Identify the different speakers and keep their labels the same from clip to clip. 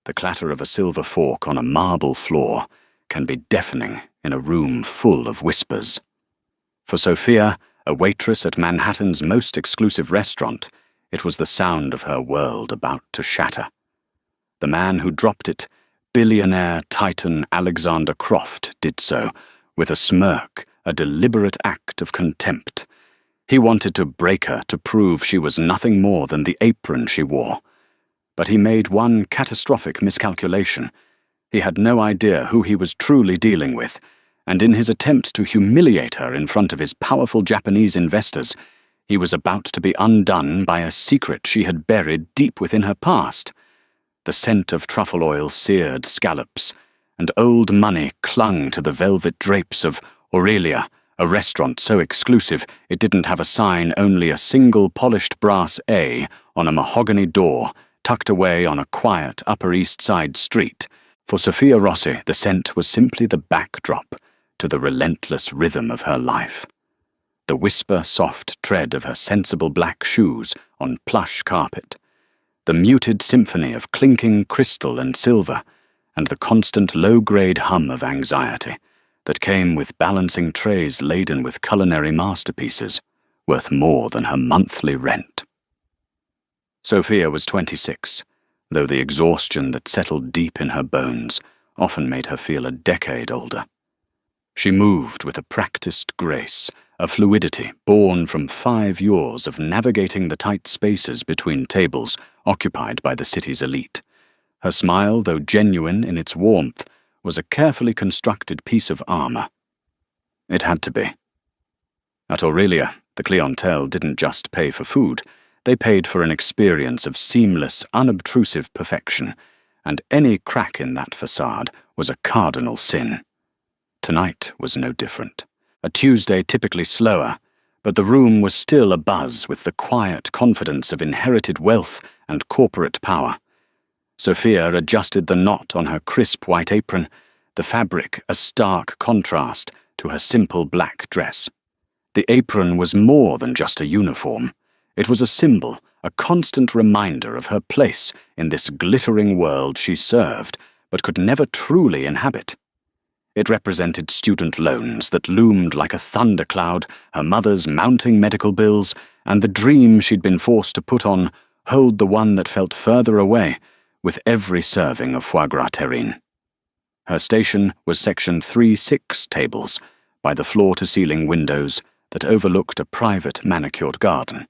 Speaker 1: The clatter of a silver fork on a marble floor can be deafening in a room full of whispers. For Sophia, a waitress at Manhattan's most exclusive restaurant, it was the sound of her world about to shatter. The man who dropped it, billionaire titan Alexander Croft, did so with a smirk, a deliberate act of contempt. He wanted to break her to prove she was nothing more than the apron she wore. But he made one catastrophic miscalculation. He had no idea who he was truly dealing with, and in his attempt to humiliate her in front of his powerful Japanese investors, he was about to be undone by a secret she had buried deep within her past. The scent of truffle oil seared scallops, and old money clung to the velvet drapes of Aurelia, a restaurant so exclusive it didn't have a sign, only a single polished brass A on a mahogany door tucked away on a quiet Upper East Side street. For Sophia Rossi, the scent was simply the backdrop to the relentless rhythm of her life. The whisper-soft tread of her sensible black shoes on plush carpet, the muted symphony of clinking crystal and silver, and the constant low-grade hum of anxiety that came with balancing trays laden with culinary masterpieces, worth more than her monthly rent. Sophia was 26, though the exhaustion that settled deep in her bones often made her feel a decade older. She moved with a practiced grace, a fluidity born from 5 years of navigating the tight spaces between tables occupied by the city's elite. Her smile, though genuine in its warmth, was a carefully constructed piece of armor. It had to be. At Aurelia, the clientele didn't just pay for food, they paid for an experience of seamless, unobtrusive perfection, and any crack in that facade was a cardinal sin. Tonight was no different. A Tuesday typically slower, but the room was still abuzz with the quiet confidence of inherited wealth and corporate power. Sophia adjusted the knot on her crisp white apron, the fabric a stark contrast to her simple black dress. The apron was more than just a uniform. It was a symbol, a constant reminder of her place in this glittering world she served, but could never truly inhabit. It represented student loans that loomed like a thundercloud, her mother's mounting medical bills, and the dream she'd been forced to put on, hold the one that felt further away, with every serving of foie gras terrine. Her station was section 3-6 tables, by the floor-to-ceiling windows that overlooked a private manicured garden.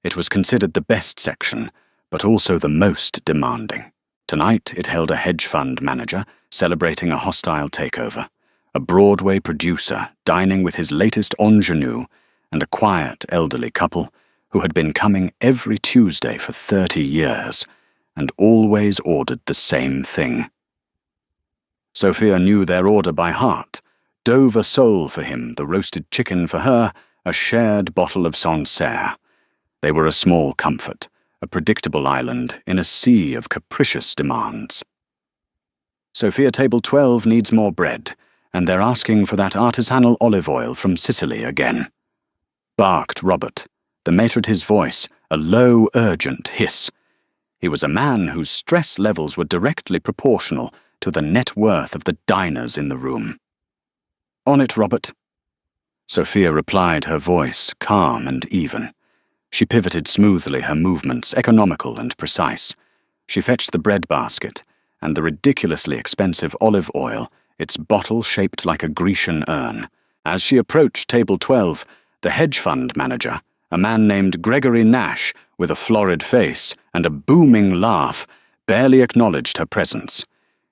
Speaker 1: It was considered the best section, but also the most demanding. Tonight it held a hedge fund manager celebrating a hostile takeover, a Broadway producer dining with his latest ingenue, and a quiet elderly couple who had been coming every Tuesday for 30 years, and always ordered the same thing. Sophia knew their order by heart: Dover sole for him, the roasted chicken for her, a shared bottle of Sancerre. They were a small comfort, a predictable island in a sea of capricious demands. Sophia Table 12 needs more bread, and they're asking for that artisanal olive oil from Sicily again. Barked Robert, the maitre d' his voice, a low, urgent hiss. He was a man whose stress levels were directly proportional to the net worth of the diners in the room. On it, Robert. Sophia replied, her voice calm and even. She pivoted smoothly, her movements economical and precise. She fetched the bread basket and the ridiculously expensive olive oil, its bottle shaped like a Grecian urn. As she approached Table 12, the hedge fund manager, a man named Gregory Nash, with a florid face and a booming laugh, barely acknowledged her presence.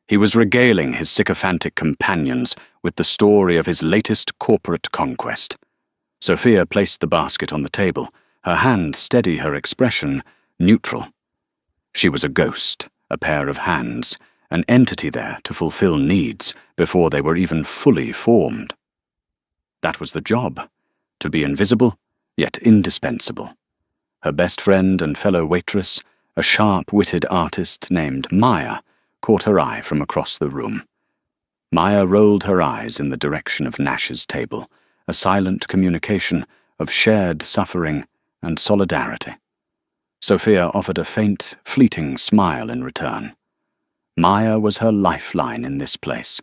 Speaker 1: He was regaling his sycophantic companions with the story of his latest corporate conquest. Sophia placed the basket on the table, her hand steady, her expression neutral. She was a ghost, a pair of hands, an entity there to fulfill needs before they were even fully formed. That was the job, to be invisible, yet indispensable. Her best friend and fellow waitress, a sharp-witted artist named Maya, caught her eye from across the room. Maya rolled her eyes in the direction of Nash's table, a silent communication of shared suffering and solidarity. Sophia offered a faint, fleeting smile in return. Maya was her lifeline in this place.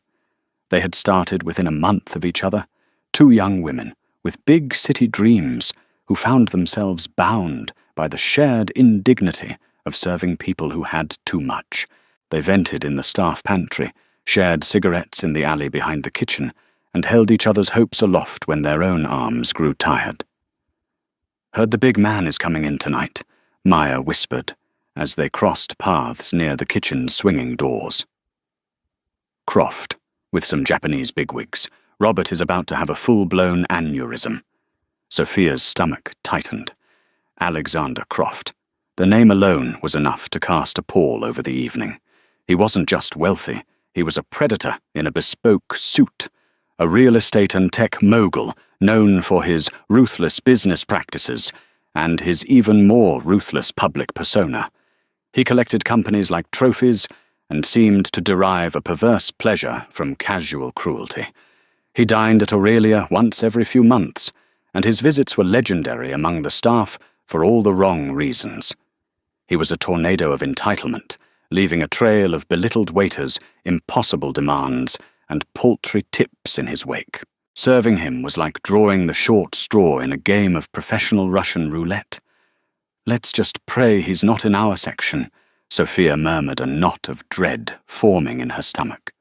Speaker 1: They had started within a month of each other, two young women with big city dreams who found themselves bound by the shared indignity of serving people who had too much. They vented in the staff pantry, shared cigarettes in the alley behind the kitchen, and held each other's hopes aloft when their own arms grew tired. "Heard the big man is coming in tonight," Maya whispered, as they crossed paths near the kitchen's swinging doors. "Croft, with some Japanese bigwigs. Robert is about to have a full-blown aneurysm." Sophia's stomach tightened. Alexander Croft. The name alone was enough to cast a pall over the evening. He wasn't just wealthy, he was a predator in a bespoke suit, a real estate and tech mogul known for his ruthless business practices and his even more ruthless public persona. He collected companies like trophies and seemed to derive a perverse pleasure from casual cruelty. He dined at Aurelia once every few months, and his visits were legendary among the staff for all the wrong reasons. He was a tornado of entitlement, leaving a trail of belittled waiters, impossible demands, and paltry tips in his wake. Serving him was like drawing the short straw in a game of professional Russian roulette. "Let's just pray he's not in our section," Sophia murmured, a knot of dread forming in her stomach.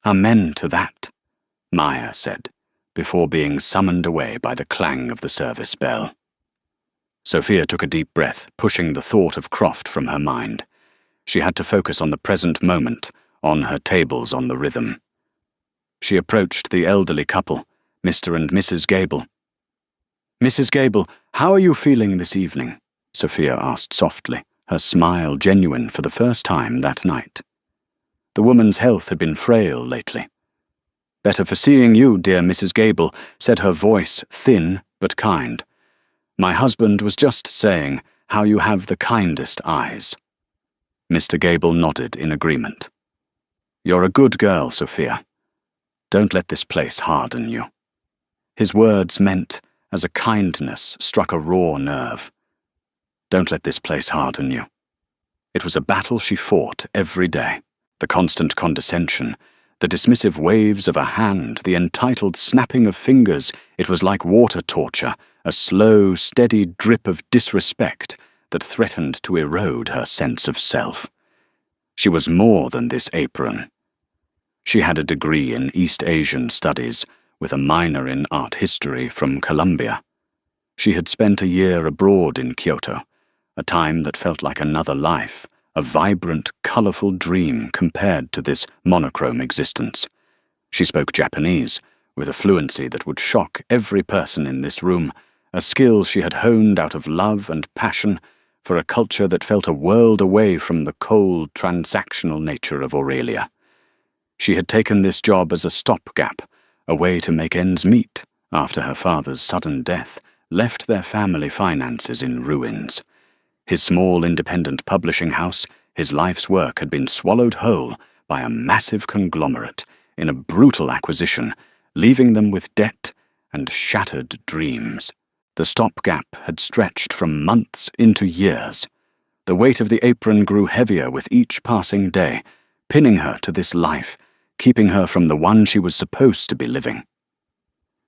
Speaker 1: "Amen to that," Maya said, before being summoned away by the clang of the service bell. Sophia took a deep breath, pushing the thought of Croft from her mind. She had to focus on the present moment, on her tables on the rhythm. She approached the elderly couple, Mr. and Mrs. Gable. "Mrs. Gable, how are you feeling this evening?" Sophia asked softly, her smile genuine for the first time that night. The woman's health had been frail lately. "Better for seeing you, dear Mrs. Gable," said her voice thin but kind. "My husband was just saying how you have the kindest eyes." Mr. Gable nodded in agreement. "You're a good girl, Sophia. Don't let this place harden you." His words meant as a kindness struck a raw nerve. Don't let this place harden you. It was a battle she fought every day. The constant condescension, the dismissive waves of a hand, the entitled snapping of fingers. It was like water torture, a slow, steady drip of disrespect that threatened to erode her sense of self. She was more than this apron. She had a degree in East Asian studies, with a minor in art history from Columbia. She had spent a year abroad in Kyoto, a time that felt like another life, a vibrant, colorful dream compared to this monochrome existence. She spoke Japanese, with a fluency that would shock every person in this room, a skill she had honed out of love and passion for a culture that felt a world away from the cold, transactional nature of Aurelia. She had taken this job as a stopgap, a way to make ends meet after her father's sudden death left their family finances in ruins. His small independent publishing house, his life's work had been swallowed whole by a massive conglomerate in a brutal acquisition, leaving them with debt and shattered dreams. The stopgap had stretched from months into years. The weight of the apron grew heavier with each passing day, pinning her to this life, keeping her from the one she was supposed to be living.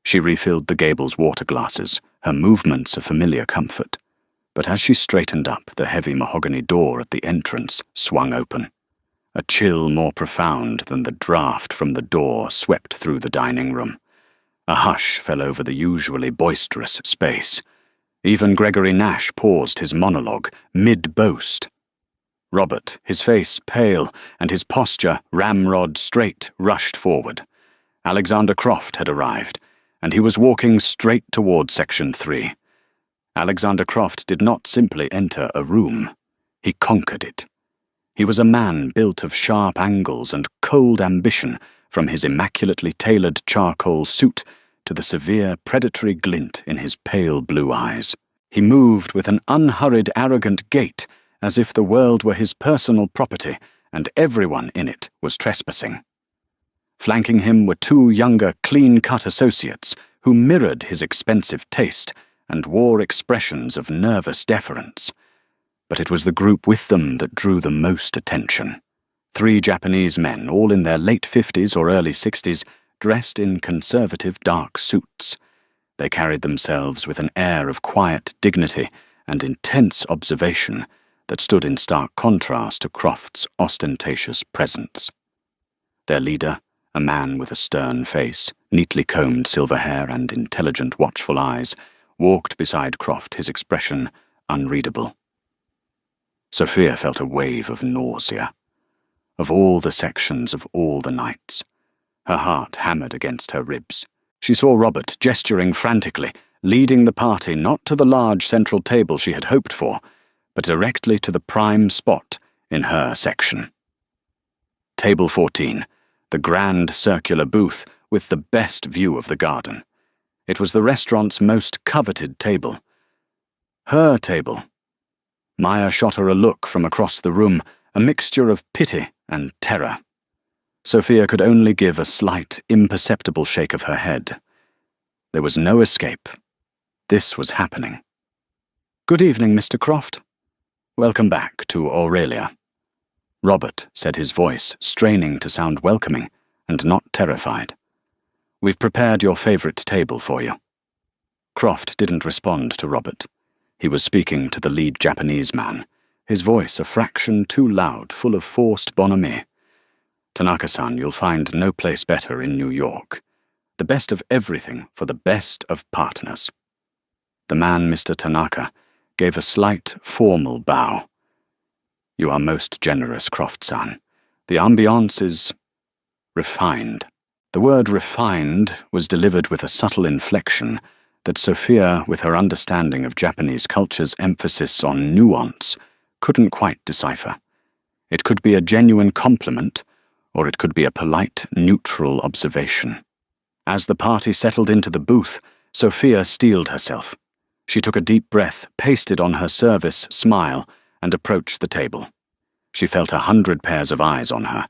Speaker 1: She refilled the Gables' water glasses, her movements a familiar comfort. But as she straightened up, the heavy mahogany door at the entrance swung open. A chill more profound than the draft from the door swept through the dining room. A hush fell over the usually boisterous space. Even Gregory Nash paused his monologue, mid-boast. Robert, his face pale and his posture ramrod straight, rushed forward. Alexander Croft had arrived, and he was walking straight toward Section 3. Alexander Croft did not simply enter a room. He conquered it. He was a man built of sharp angles and cold ambition, from his immaculately tailored charcoal suit to the severe predatory glint in his pale blue eyes. He moved with an unhurried, arrogant gait, as if the world were his personal property and everyone in it was trespassing. Flanking him were two younger, clean-cut associates who mirrored his expensive taste and wore expressions of nervous deference. But it was the group with them that drew the most attention. 3 Japanese men, all in their late 50s or early 60s, dressed in conservative dark suits. They carried themselves with an air of quiet dignity and intense observation that stood in stark contrast to Croft's ostentatious presence. Their leader, a man with a stern face, neatly combed silver hair and intelligent, watchful eyes, walked beside Croft, his expression unreadable. Sophia felt a wave of nausea. Of all the sections of all the nights, her heart hammered against her ribs. She saw Robert gesturing frantically, leading the party not to the large central table she had hoped for, but directly to the prime spot in her section. Table 14, the grand circular booth with the best view of the garden. It was the restaurant's most coveted table. Her table. Maya shot her a look from across the room, a mixture of pity and terror. Sophia could only give a slight, imperceptible shake of her head. There was no escape. This was happening. "Good evening, Mr. Croft. Welcome back to Aurelia." Robert said, his voice straining to sound welcoming and not terrified. "We've prepared your favorite table for you." Croft didn't respond to Robert. He was speaking to the lead Japanese man, his voice a fraction too loud, full of forced bonhomie. "Tanaka-san, you'll find no place better in New York. The best of everything for the best of partners." The man, Mr. Tanaka, gave a slight, formal bow. "You are most generous, Croft-san. The ambiance is refined." The word refined was delivered with a subtle inflection that Sophia, with her understanding of Japanese culture's emphasis on nuance, couldn't quite decipher. It could be a genuine compliment, or it could be a polite, neutral observation. As the party settled into the booth, Sophia steeled herself. She took a deep breath, pasted on her service smile, and approached the table. She felt 100 pairs of eyes on her,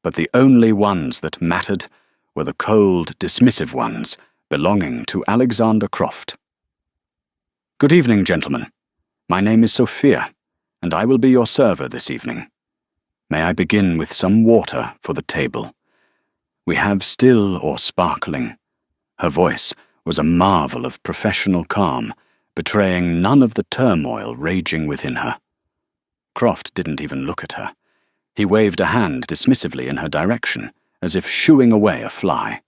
Speaker 1: but the only ones that mattered were the cold, dismissive ones belonging to Alexander Croft. "Good evening, gentlemen. My name is Sophia, and I will be your server this evening. May I begin with some water for the table? We have still or sparkling." Her voice was a marvel of professional calm, betraying none of the turmoil raging within her. Croft didn't even look at her. He waved a hand dismissively in her direction, as if shooing away a fly.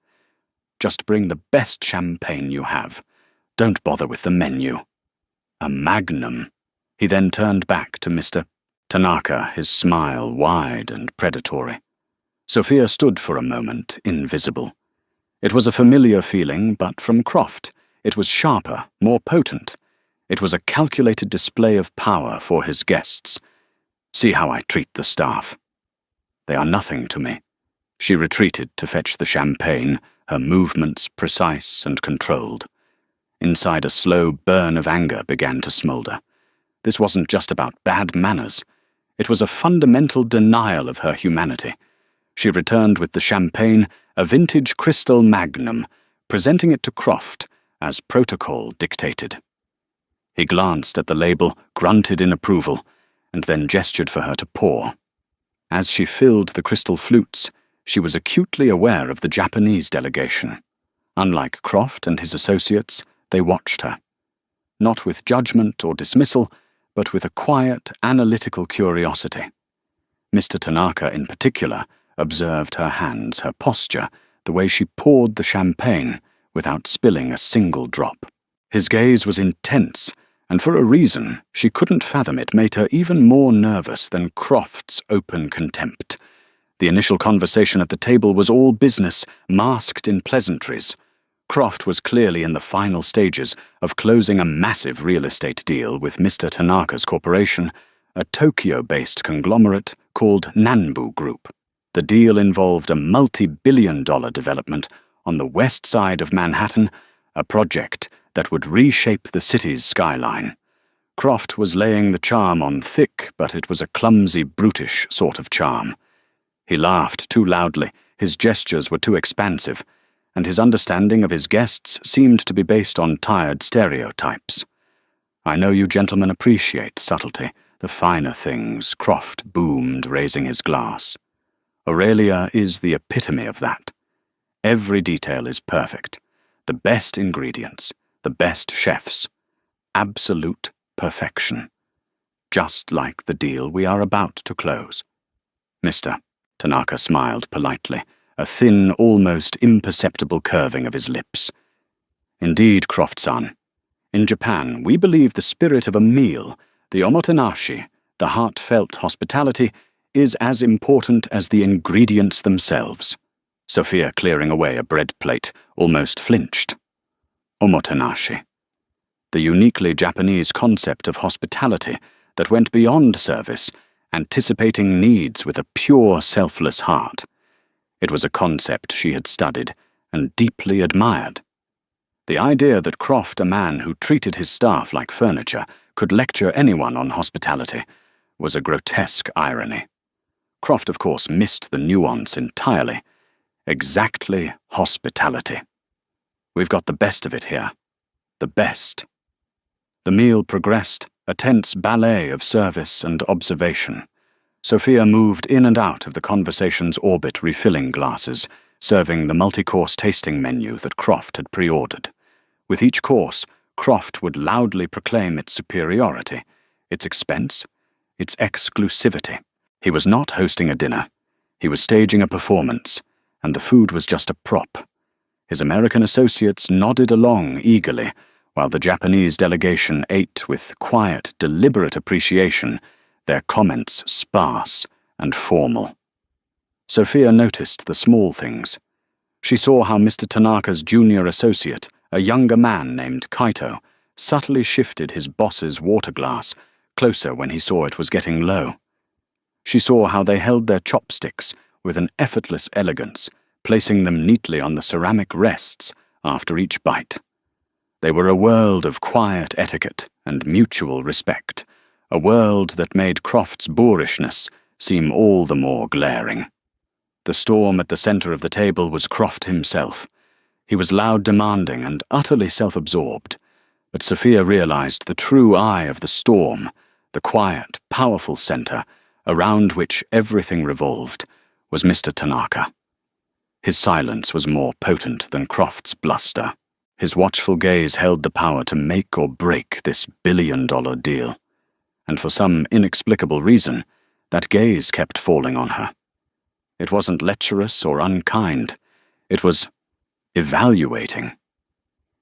Speaker 1: "Just bring the best champagne you have. Don't bother with the menu." A magnum. He then turned back to Mr. Tanaka, his smile wide and predatory. Sophia stood for a moment, invisible. It was a familiar feeling, but from Croft, it was sharper, more potent. It was a calculated display of power for his guests. "See how I treat the staff. They are nothing to me." She retreated to fetch the champagne, her movements precise and controlled. Inside, a slow burn of anger began to smoulder. This wasn't just about bad manners. It was a fundamental denial of her humanity. She returned with the champagne, a vintage crystal magnum, presenting it to Croft as protocol dictated. He glanced at the label, grunted in approval, and then gestured for her to pour. As she filled the crystal flutes, she was acutely aware of the Japanese delegation. Unlike Croft and his associates, they watched her. Not with judgment or dismissal, but with a quiet, analytical curiosity. Mr. Tanaka, in particular, observed her hands, her posture, the way she poured the champagne without spilling a single drop. His gaze was intense, and for a reason she couldn't fathom it made her even more nervous than Croft's open contempt. The initial conversation at the table was all business, masked in pleasantries. Croft was clearly in the final stages of closing a massive real estate deal with Mr. Tanaka's corporation, a Tokyo-based conglomerate called Nanbu Group. The deal involved a multi-billion-dollar development on the west side of Manhattan, a project that would reshape the city's skyline. Croft was laying the charm on thick, but it was a clumsy, brutish sort of charm. He laughed too loudly, his gestures were too expansive, and his understanding of his guests seemed to be based on tired stereotypes. "I know you gentlemen appreciate subtlety, the finer things," Croft boomed, raising his glass. Aurelia is the epitome of that. Every detail is perfect. The best ingredients, the best chefs. Absolute perfection. Just like the deal we are about to close. Mister, Tanaka smiled politely, a thin, almost imperceptible curving of his lips. Indeed, Croft-san. In Japan, we believe the spirit of a meal, the omotenashi, the heartfelt hospitality, is as important as the ingredients themselves. Sophia, clearing away a bread plate, almost flinched. Omotenashi. The uniquely Japanese concept of hospitality that went beyond service, anticipating needs with a pure, selfless heart. It was a concept she had studied and deeply admired. The idea that Croft, a man who treated his staff like furniture, could lecture anyone on hospitality was a grotesque irony. Croft, of course, missed the nuance entirely. Exactly hospitality. We've got the best of it here. The best. The meal progressed, a tense ballet of service and observation. Sophia moved in and out of the conversation's orbit, refilling glasses, serving the multi-course tasting menu that Croft had pre-ordered. With each course, Croft would loudly proclaim its superiority, its expense, its exclusivity. He was not hosting a dinner. He was staging a performance, and the food was just a prop. His American associates nodded along eagerly, while the Japanese delegation ate with quiet, deliberate appreciation, their comments sparse and formal. Sophia noticed the small things. She saw how Mr. Tanaka's junior associate, a younger man named Kaito, subtly shifted his boss's water glass closer when he saw it was getting low. She saw how they held their chopsticks with an effortless elegance, placing them neatly on the ceramic rests after each bite. They were a world of quiet etiquette and mutual respect, a world that made Croft's boorishness seem all the more glaring. The storm at the center of the table was Croft himself. He was loud, demanding, and utterly self-absorbed, but Sophia realized the true eye of the storm, the quiet, powerful center, around which everything revolved, was Mr. Tanaka. His silence was more potent than Croft's bluster. His watchful gaze held the power to make or break this billion-dollar deal. And for some inexplicable reason, that gaze kept falling on her. It wasn't lecherous or unkind. It was evaluating.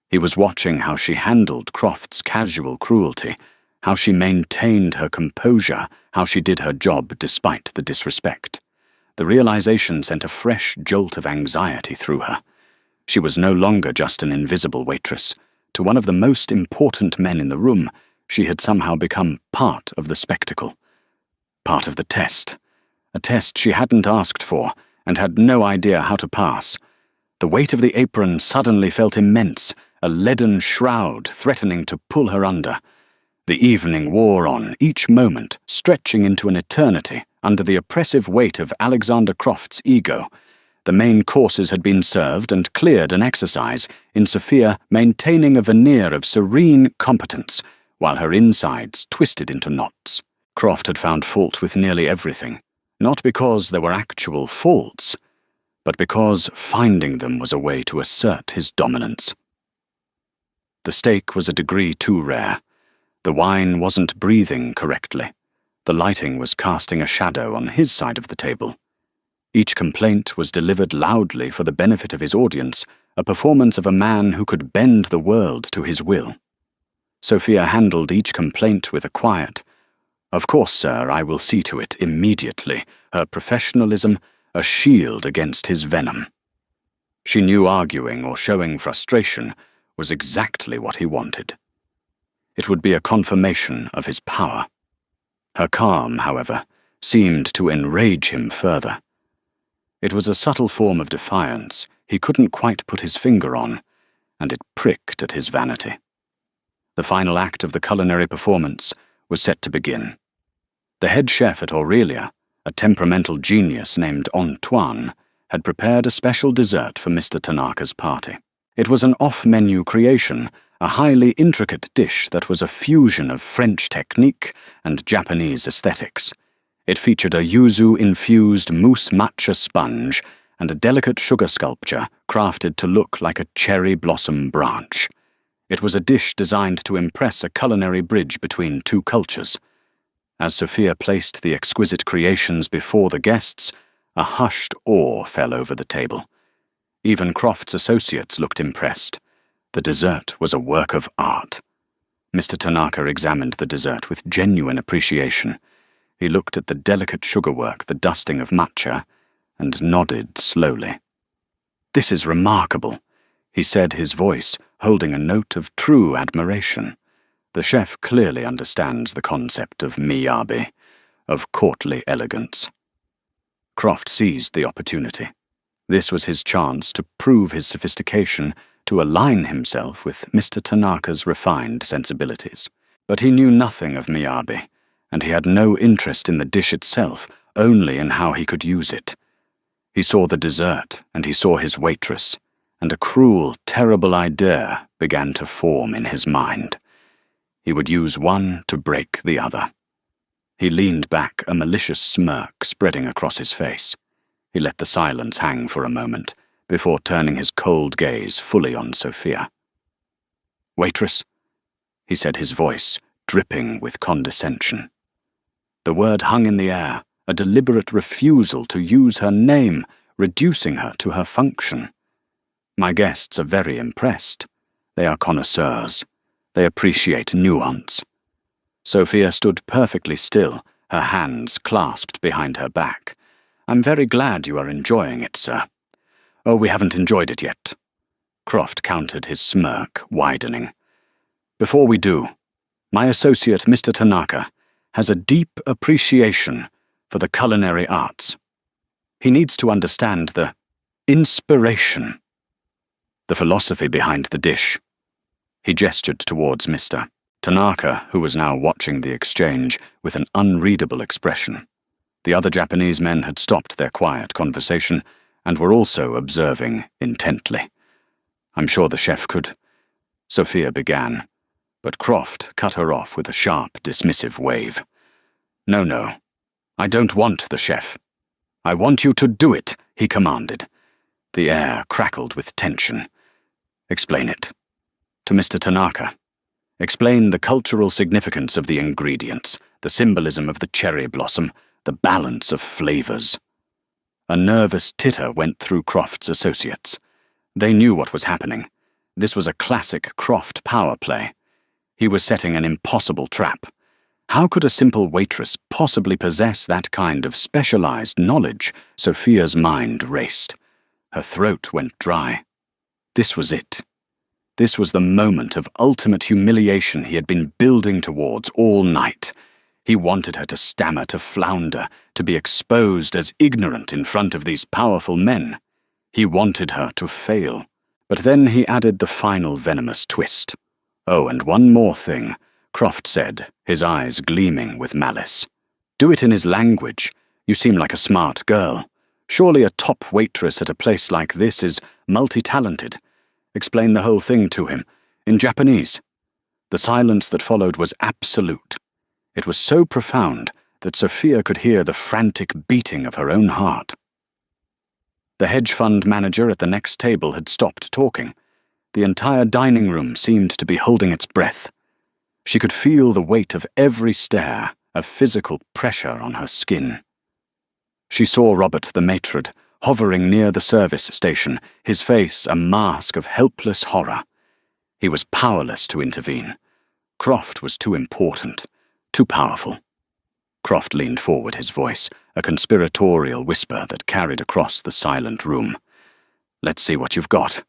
Speaker 1: He was watching how she handled Croft's casual cruelty, how she maintained her composure, how she did her job despite the disrespect. The realization sent a fresh jolt of anxiety through her. She was no longer just an invisible waitress. To one of the most important men in the room, she had somehow become part of the spectacle. Part of the test. A test she hadn't asked for and had no idea how to pass. The weight of the apron suddenly felt immense, a leaden shroud threatening to pull her under. The evening wore on, each moment stretching into an eternity under the oppressive weight of Alexander Croft's ego. The main courses had been served and cleared an exercise in Sophia maintaining a veneer of serene competence, while her insides twisted into knots. Croft had found fault with nearly everything, not because there were actual faults, but because finding them was a way to assert his dominance. The steak was a degree too rare. The wine wasn't breathing correctly. The lighting was casting a shadow on his side of the table. Each complaint was delivered loudly for the benefit of his audience, a performance of a man who could bend the world to his will. Sophia handled each complaint with a quiet, "Of course, sir, I will see to it immediately," her professionalism a shield against his venom. She knew arguing or showing frustration was exactly what he wanted. It would be a confirmation of his power. Her calm, however, seemed to enrage him further. It was a subtle form of defiance he couldn't quite put his finger on, and it pricked at his vanity. The final act of the culinary performance was set to begin. The head chef at Aurelia, a temperamental genius named Antoine, had prepared a special dessert for Mr. Tanaka's party. It was an off-menu creation, a highly intricate dish that was a fusion of French technique and Japanese aesthetics. It featured a yuzu-infused mousse matcha sponge and a delicate sugar sculpture crafted to look like a cherry blossom branch. It was a dish designed to impress a culinary bridge between two cultures. As Sophia placed the exquisite creations before the guests, a hushed awe fell over the table. Even Croft's associates looked impressed. The dessert was a work of art. Mr. Tanaka examined the dessert with genuine appreciation. He looked at the delicate sugarwork, the dusting of matcha, and nodded slowly. "This is remarkable," he said, his voice holding a note of true admiration. The chef clearly understands the concept of miyabi, of courtly elegance. Croft seized the opportunity. This was his chance to prove his sophistication, to align himself with Mr. Tanaka's refined sensibilities. But he knew nothing of miyabi, and he had no interest in the dish itself, only in how he could use it. He saw the dessert, and he saw his waitress, and a cruel, terrible idea began to form in his mind. He would use one to break the other. He leaned back, a malicious smirk spreading across his face. He let the silence hang for a moment, before turning his cold gaze fully on Sophia. "Waitress," he said, his voice dripping with condescension. The word hung in the air, a deliberate refusal to use her name, reducing her to her function. "My guests are very impressed. They are connoisseurs. They appreciate nuance." Sophia stood perfectly still, her hands clasped behind her back. "I'm very glad you are enjoying it, sir." "Oh, we haven't enjoyed it yet." Croft countered, his smirk widening. "Before we do, my associate, Mr. Tanaka, has a deep appreciation for the culinary arts. He needs to understand the inspiration, the philosophy behind the dish." He gestured towards Mr. Tanaka, who was now watching the exchange with an unreadable expression. The other Japanese men had stopped their quiet conversation and were also observing intently. "I'm sure the chef could—" Sophia began, but Croft cut her off with a sharp, dismissive wave. No, I don't want the chef. I want you to do it," he commanded. The air crackled with tension. "Explain it. To Mr. Tanaka. Explain the cultural significance of the ingredients, the symbolism of the cherry blossom, the balance of flavors." A nervous titter went through Croft's associates. They knew what was happening. This was a classic Croft power play. He was setting an impossible trap. How could a simple waitress possibly possess that kind of specialized knowledge? Sophia's mind raced. Her throat went dry. This was it. This was the moment of ultimate humiliation he had been building towards all night. He wanted her to stammer, to flounder, to be exposed as ignorant in front of these powerful men. He wanted her to fail. But then he added the final venomous twist. "Oh, and one more thing," Croft said, his eyes gleaming with malice. "Do it in his language. You seem like a smart girl. Surely a top waitress at a place like this is multi-talented. Explain the whole thing to him, in Japanese." The silence that followed was absolute. It was so profound that Sophia could hear the frantic beating of her own heart. The hedge fund manager at the next table had stopped talking. The entire dining room seemed to be holding its breath. She could feel the weight of every stare, of physical pressure on her skin. She saw Robert the maitre hovering near the service station, his face a mask of helpless horror. He was powerless to intervene. Croft was too important, too powerful. Croft leaned forward, his voice a conspiratorial whisper that carried across the silent room. "Let's see what you've got.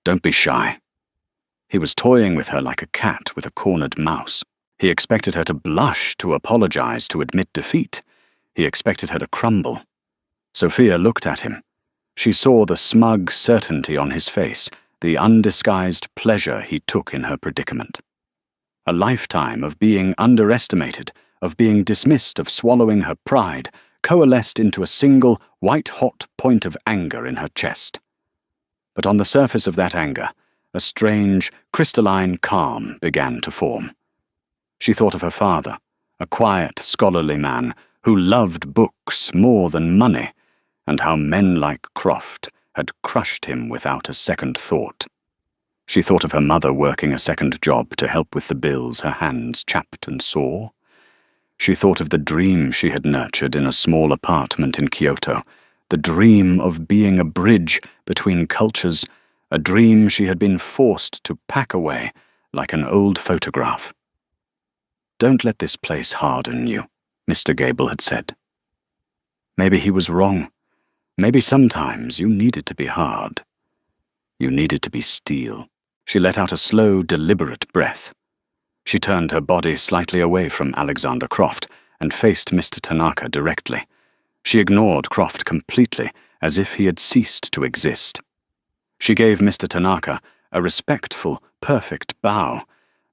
Speaker 1: Don't be shy." He was toying with her like a cat with a cornered mouse. He expected her to blush, to apologize, to admit defeat. He expected her to crumble. Sophia looked at him. She saw the smug certainty on his face, the undisguised pleasure he took in her predicament. A lifetime of being underestimated, of being dismissed, of swallowing her pride, coalesced into a single, white-hot point of anger in her chest. But on the surface of that anger, a strange, crystalline calm began to form. She thought of her father, a quiet, scholarly man who loved books more than money, and how men like Croft had crushed him without a second thought. She thought of her mother working a second job to help with the bills her hands chapped and sore. She thought of the dream she had nurtured in a small apartment in Kyoto, the dream of being a bridge between cultures, a dream she had been forced to pack away like an old photograph. "Don't let this place harden you," Mr. Gable had said. Maybe he was wrong. Maybe sometimes you needed to be hard. You needed to be steel. She let out a slow, deliberate breath. She turned her body slightly away from Alexander Croft and faced Mr. Tanaka directly. She ignored Croft completely, as if he had ceased to exist. She gave Mr. Tanaka a respectful, perfect bow,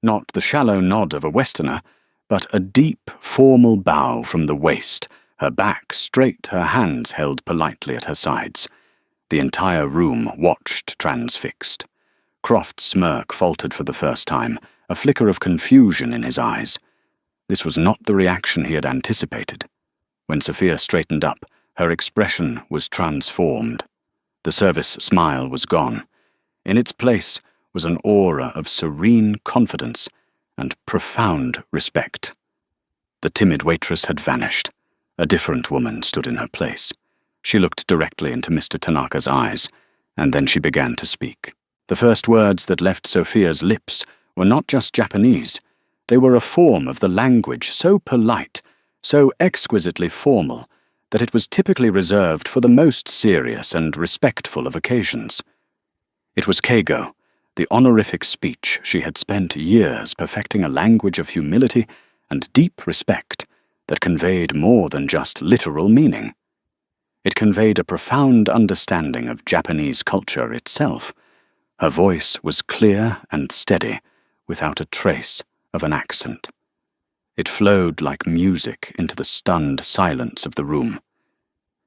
Speaker 1: not the shallow nod of a Westerner, but a deep, formal bow from the waist, her back straight, her hands held politely at her sides. The entire room watched transfixed. Croft's smirk faltered for the first time, a flicker of confusion in his eyes. This was not the reaction he had anticipated. When Sophia straightened up, her expression was transformed. The service smile was gone. In its place was an aura of serene confidence and profound respect. The timid waitress had vanished. A different woman stood in her place. She looked directly into Mr. Tanaka's eyes, and then she began to speak. The first words that left Sophia's lips were not just Japanese. They were a form of the language so polite, so exquisitely formal, that it was typically reserved for the most serious and respectful of occasions. It was keigo, the honorific speech she had spent years perfecting, a language of humility and deep respect that conveyed more than just literal meaning. It conveyed a profound understanding of Japanese culture itself. Her voice was clear and steady, without a trace of an accent. It flowed like music into the stunned silence of the room.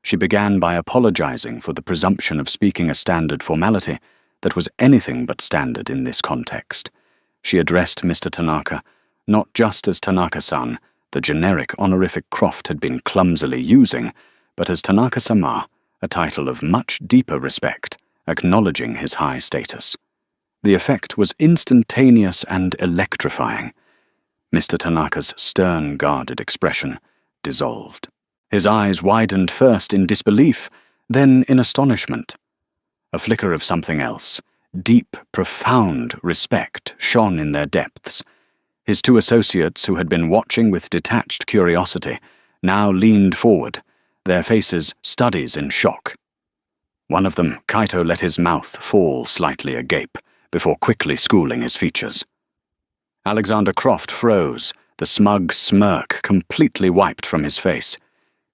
Speaker 1: She began by apologizing for the presumption of speaking a standard formality that was anything but standard in this context. She addressed Mr. Tanaka not just as Tanaka-san, the generic honorific Croft had been clumsily using, but as Tanaka-sama, a title of much deeper respect, acknowledging his high status. The effect was instantaneous and electrifying. Mr. Tanaka's stern, guarded expression dissolved. His eyes widened first in disbelief, then in astonishment. A flicker of something else, deep, profound respect shone in their depths. His two associates, who had been watching with detached curiosity, now leaned forward, their faces studies in shock. One of them, Kaito, let his mouth fall slightly agape before quickly schooling his features. Alexander Croft froze, the smug smirk completely wiped from his face.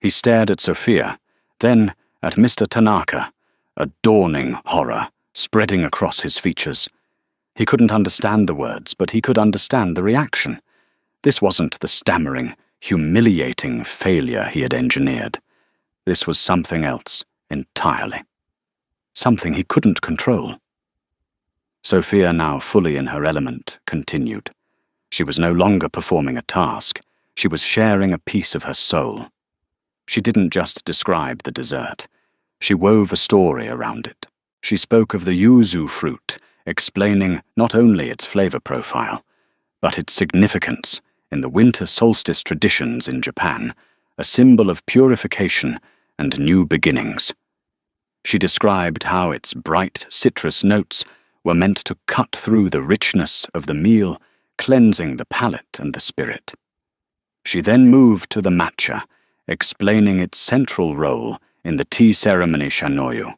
Speaker 1: He stared at Sophia, then at Mr. Tanaka, a dawning horror spreading across his features. He couldn't understand the words, but he could understand the reaction. This wasn't the stammering, humiliating failure he had engineered. This was something else entirely. Something he couldn't control. Sophia, now fully in her element, continued. She was no longer performing a task. She was sharing a piece of her soul. She didn't just describe the dessert. She wove a story around it. She spoke of the yuzu fruit, explaining not only its flavor profile, but its significance in the winter solstice traditions in Japan, a symbol of purification and new beginnings. She described how its bright citrus notes were meant to cut through the richness of the meal, cleansing the palate and the spirit. She then moved to the matcha, explaining its central role in the tea ceremony shanoyu.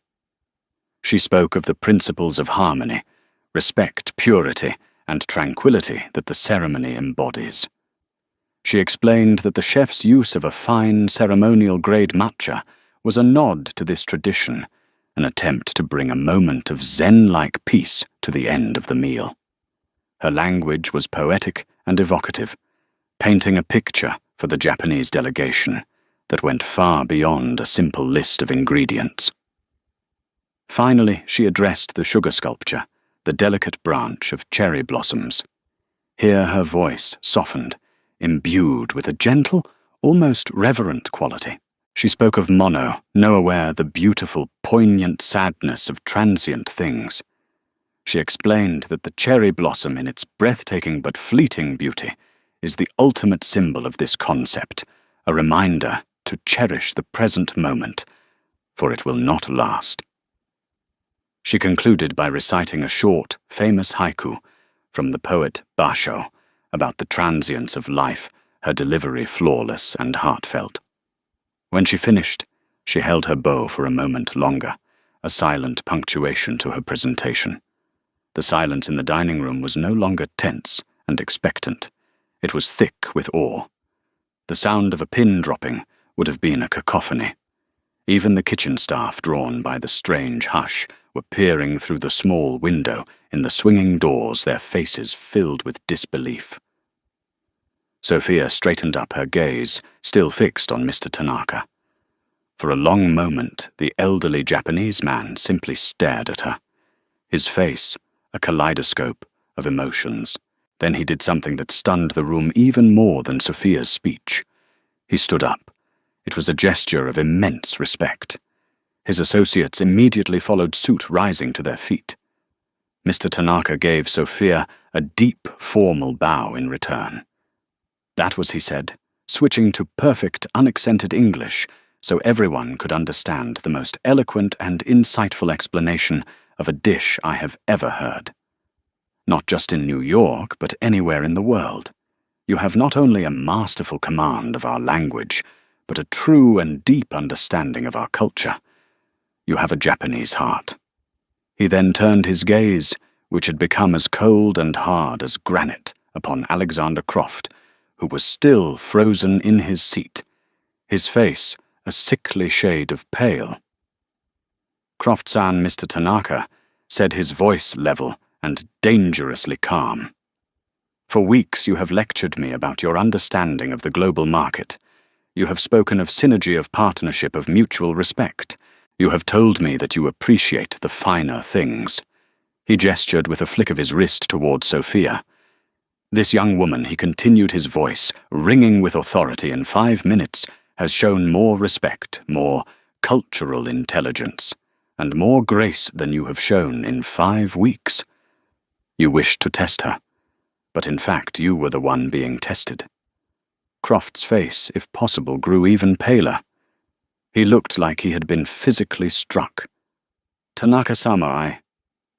Speaker 1: She spoke of the principles of harmony, respect, purity, and tranquility that the ceremony embodies. She explained that the chef's use of a fine ceremonial-grade matcha was a nod to this tradition, an attempt to bring a moment of Zen-like peace to the end of the meal. Her language was poetic and evocative, painting a picture for the Japanese delegation that went far beyond a simple list of ingredients. Finally, she addressed the sugar sculpture, the delicate branch of cherry blossoms. Here her voice softened, imbued with a gentle, almost reverent quality. She spoke of mono, nowhere the beautiful, poignant sadness of transient things. She explained that the cherry blossom in its breathtaking but fleeting beauty is the ultimate symbol of this concept, a reminder to cherish the present moment, for it will not last. She concluded by reciting a short, famous haiku from the poet Basho about the transience of life, her delivery flawless and heartfelt. When she finished, she held her bow for a moment longer, a silent punctuation to her presentation. The silence in the dining room was no longer tense and expectant. It was thick with awe. The sound of a pin dropping would have been a cacophony. Even the kitchen staff, drawn by the strange hush, were peering through the small window in the swinging doors, their faces filled with disbelief. Sophia straightened up, her gaze still fixed on Mr. Tanaka. For a long moment, the elderly Japanese man simply stared at her. His face, a kaleidoscope of emotions. Then he did something that stunned the room even more than Sophia's speech. He stood up. It was a gesture of immense respect. His associates immediately followed suit, rising to their feet. Mr. Tanaka gave Sophia a deep, formal bow in return. That was, he said, switching to perfect, unaccented English so everyone could understand, the most eloquent and insightful explanation of a dish I have ever heard. Not just in New York, but anywhere in the world. You have not only a masterful command of our language, but a true and deep understanding of our culture. You have a Japanese heart. He then turned his gaze, which had become as cold and hard as granite, upon Alexander Croft, who was still frozen in his seat, his face a sickly shade of pale. Croft-san, Mr. Tanaka, said, his voice level and dangerously calm. For weeks you have lectured me about your understanding of the global market. You have spoken of synergy, of partnership, of mutual respect. You have told me that you appreciate the finer things. He gestured with a flick of his wrist toward Sophia. This young woman, he continued, his voice ringing with authority, in 5 minutes, has shown more respect, more cultural intelligence, and more grace than you have shown in 5 weeks. You wished to test her, but in fact you were the one being tested. Croft's face, if possible, grew even paler. He looked like he had been physically struck. Tanaka-sama,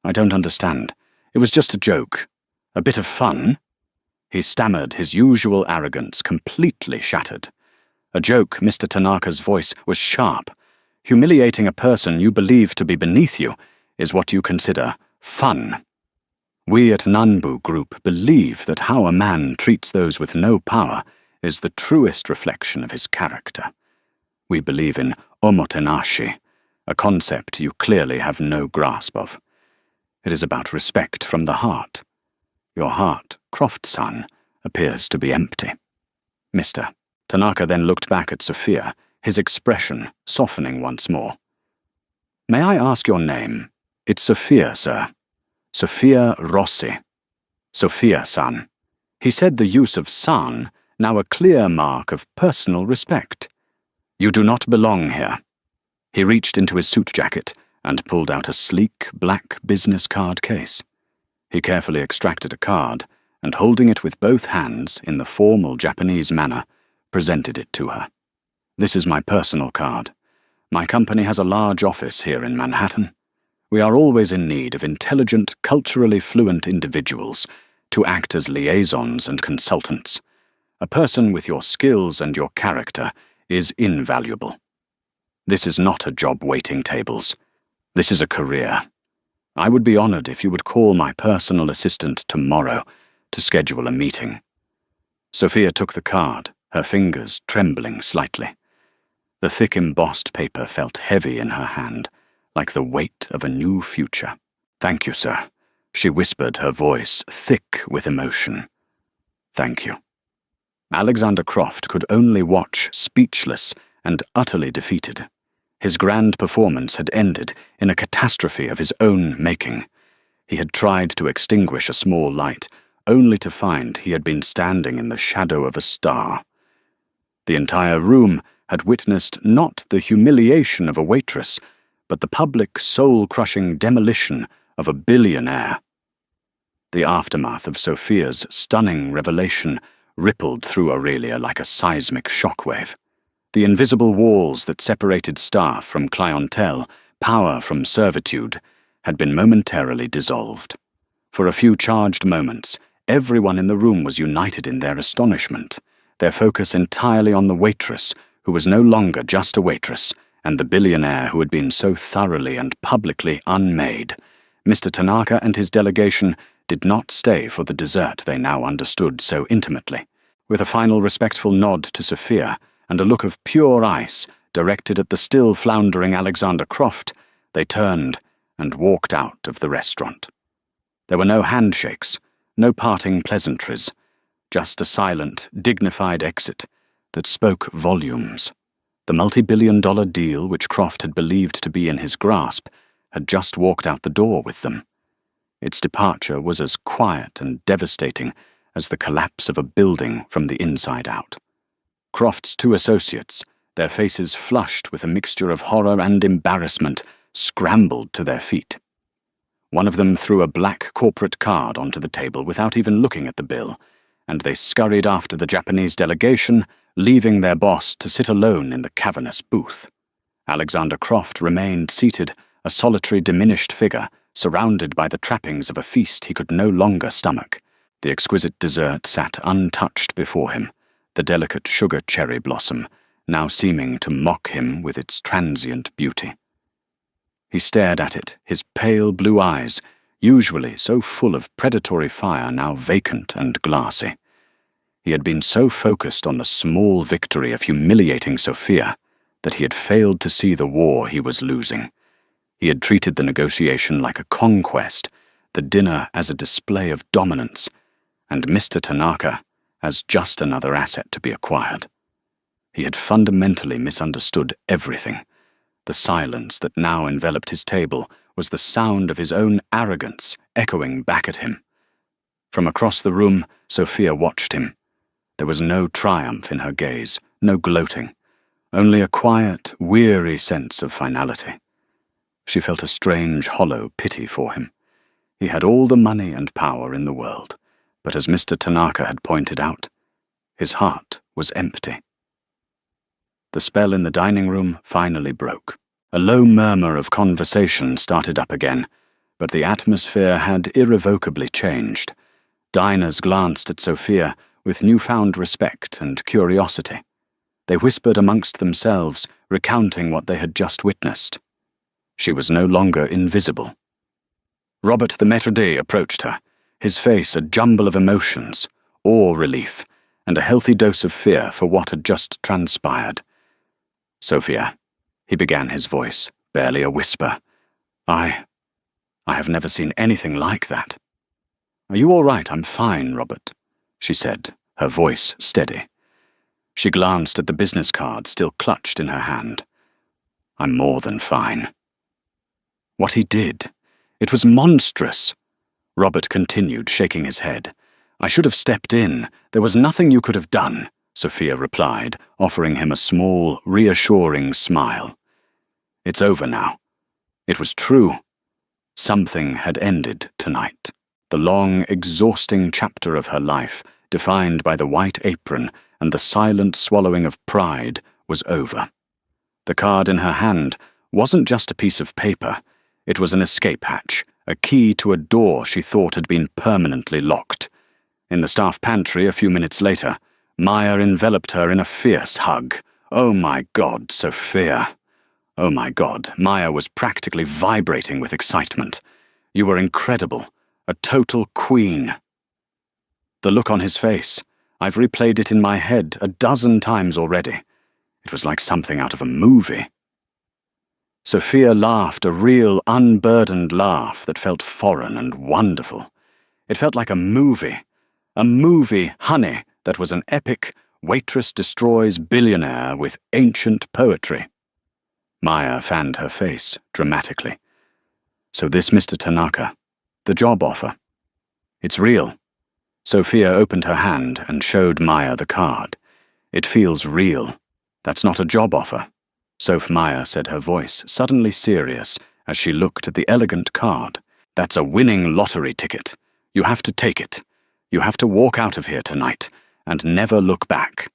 Speaker 1: I don't understand. It was just a joke. A bit of fun. He stammered, his usual arrogance completely shattered. A joke. Mr. Tanaka's voice was sharp. Humiliating a person you believe to be beneath you is what you consider fun. We at Nanbu Group believe that how a man treats those with no power is the truest reflection of his character. We believe in omotenashi, a concept you clearly have no grasp of. It is about respect from the heart. Your heart, Croft-san, appears to be empty. Mr. Tanaka then looked back at Sophia, his expression softening once more. May I ask your name? It's Sophia, sir. Sophia Rossi. Sophia-san. He said the use of san, now a clear mark of personal respect. You do not belong here. He reached into his suit jacket and pulled out a sleek, black business card case. He carefully extracted a card and, holding it with both hands in the formal Japanese manner, presented it to her. This is my personal card. My company has a large office here in Manhattan. We are always in need of intelligent, culturally fluent individuals to act as liaisons and consultants. A person with your skills and your character is invaluable. This is not a job waiting tables. This is a career. I would be honored if you would call my personal assistant tomorrow to schedule a meeting. Sophia took the card, her fingers trembling slightly. The thick embossed paper felt heavy in her hand, like the weight of a new future. Thank you, sir, she whispered, her voice thick with emotion. Thank you. Alexander Croft could only watch, speechless and utterly defeated. His grand performance had ended in a catastrophe of his own making. He had tried to extinguish a small light, only to find he had been standing in the shadow of a star. The entire room had witnessed not the humiliation of a waitress, but the public soul-crushing demolition of a billionaire. The aftermath of Sophia's stunning revelation rippled through Aurelia like a seismic shockwave. The invisible walls that separated staff from clientele, power from servitude, had been momentarily dissolved. For a few charged moments, everyone in the room was united in their astonishment, their focus entirely on the waitress, who was no longer just a waitress, and the billionaire who had been so thoroughly and publicly unmade. Mr. Tanaka and his delegation did not stay for the dessert they now understood so intimately. With a final respectful nod to Sophia and a look of pure ice directed at the still floundering Alexander Croft, they turned and walked out of the restaurant. There were no handshakes, no parting pleasantries, just a silent, dignified exit that spoke volumes. The multi-billion-dollar deal which Croft had believed to be in his grasp had just walked out the door with them. Its departure was as quiet and devastating as the collapse of a building from the inside out. Croft's two associates, their faces flushed with a mixture of horror and embarrassment, scrambled to their feet. One of them threw a black corporate card onto the table without even looking at the bill, and they scurried after the Japanese delegation, leaving their boss to sit alone in the cavernous booth. Alexander Croft remained seated, a solitary diminished figure, surrounded by the trappings of a feast he could no longer stomach. The exquisite dessert sat untouched before him, the delicate sugar cherry blossom, now seeming to mock him with its transient beauty. He stared at it, his pale blue eyes, usually so full of predatory fire, now vacant and glassy. He had been so focused on the small victory of humiliating Sophia that he had failed to see the war he was losing. He had treated the negotiation like a conquest, the dinner as a display of dominance, and Mr. Tanaka as just another asset to be acquired. He had fundamentally misunderstood everything. The silence that now enveloped his table was the sound of his own arrogance echoing back at him. From across the room, Sophia watched him. There was no triumph in her gaze, no gloating, only a quiet, weary sense of finality. She felt a strange, hollow pity for him. He had all the money and power in the world, but as Mr. Tanaka had pointed out, his heart was empty. The spell in the dining room finally broke. A low murmur of conversation started up again, but the atmosphere had irrevocably changed. Diners glanced at Sophia with newfound respect and curiosity. They whispered amongst themselves, recounting what they had just witnessed. She was no longer invisible. Robert the maître d' approached her, his face a jumble of emotions, awe relief, and a healthy dose of fear for what had just transpired. "Sophia," he began, his voice barely a whisper, I have never seen anything like that." "Are you all right?" "I'm fine, Robert," she said, her voice steady. She glanced at the business card still clutched in her hand. "I'm more than fine." What he did, it was monstrous. Robert continued, shaking his head. "I should have stepped in. There was nothing you could have done," Sophia replied, offering him a small, reassuring smile. "It's over now." It was true. Something had ended tonight. The long, exhausting chapter of her life, defined by the white apron and the silent swallowing of pride, was over. The card in her hand wasn't just a piece of paper. It was an escape hatch, a key to a door she thought had been permanently locked. In the staff pantry a few minutes later, Maya enveloped her in a fierce hug. "Oh my God, Sophia." Oh my God, Maya was practically vibrating with excitement. "You were incredible, a total queen." The look on his face, I've replayed it in my head a dozen times already. It was like something out of a movie. Sophia laughed a real, unburdened laugh that felt foreign and wonderful. It felt like a movie, honey, that was an epic waitress destroys billionaire with ancient poetry. Maya fanned her face dramatically. "So this Mr. Tanaka, the job offer. It's real." Sophia opened her hand and showed Maya the card. It feels real. That's not a job offer. Soph Meyer said, her voice suddenly serious as she looked at the elegant card. That's a winning lottery ticket. You have to take it. You have to walk out of here tonight and never look back.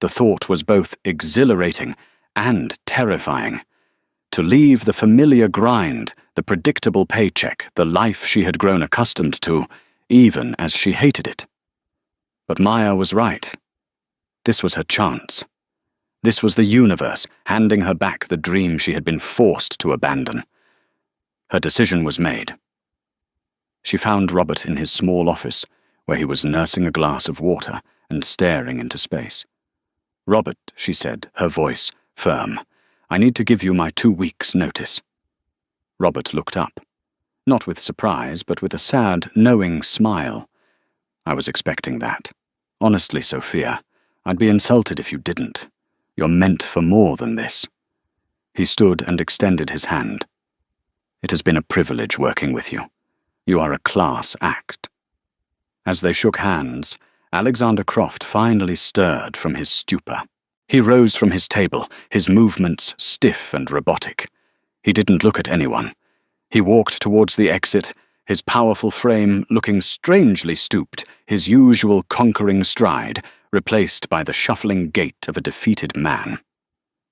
Speaker 1: The thought was both exhilarating and terrifying. To leave the familiar grind, the predictable paycheck, the life she had grown accustomed to, even as she hated it. But Meyer was right. This was her chance. This was the universe handing her back the dream she had been forced to abandon. Her decision was made. She found Robert in his small office, where he was nursing a glass of water and staring into space. "Robert," she said, her voice firm, "I need to give you my 2 weeks' notice." Robert looked up, not with surprise, but with a sad, knowing smile. "I was expecting that. Honestly, Sophia, I'd be insulted if you didn't. You're meant for more than this." He stood and extended his hand. "It has been a privilege working with you. You are a class act." As they shook hands, Alexander Croft finally stirred from his stupor. He rose from his table, his movements stiff and robotic. He didn't look at anyone. He walked towards the exit, his powerful frame looking strangely stooped, his usual conquering stride replaced by the shuffling gait of a defeated man.